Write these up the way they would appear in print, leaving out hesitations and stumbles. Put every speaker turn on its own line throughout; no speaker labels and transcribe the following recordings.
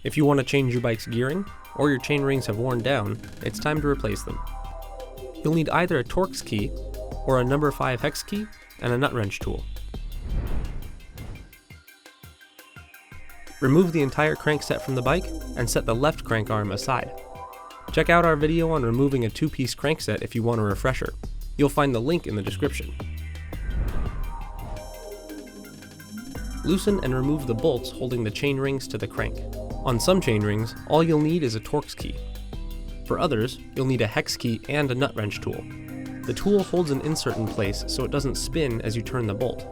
If you want to change your bike's gearing, or your chain rings have worn down, it's time to replace them. You'll need either a Torx key, or a number 5 hex key, and a nut wrench tool. Remove the entire crankset from the bike, and set the left crank arm aside. Check out our video on removing a 2-piece crankset if you want a refresher. You'll find the link in the description. Loosen and remove the bolts holding the chain rings to the crank. On some chain rings, all you'll need is a Torx key. For others, you'll need a hex key and a nut wrench tool. The tool holds an insert in place so it doesn't spin as you turn the bolt.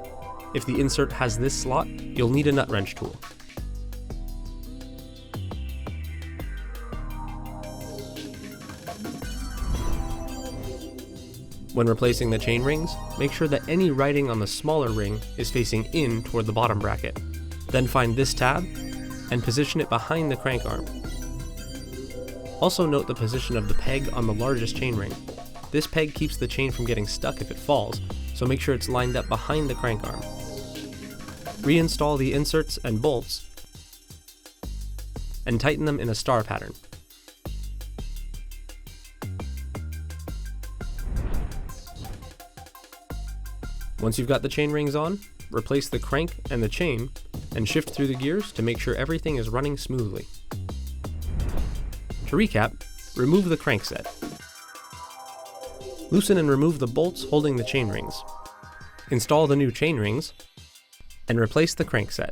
If the insert has this slot, you'll need a nut wrench tool. When replacing the chain rings, make sure that any writing on the smaller ring is facing in toward the bottom bracket. Then find this tab and position it behind the crank arm. Also note the position of the peg on the largest chain ring. This peg keeps the chain from getting stuck if it falls, so make sure it's lined up behind the crank arm. Reinstall the inserts and bolts and tighten them in a star pattern. Once you've got the chain rings on, replace the crank and the chain, and shift through the gears to make sure everything is running smoothly. To recap, remove the crankset. Loosen and remove the bolts holding the chain rings. Install the new chain rings, and replace the crankset.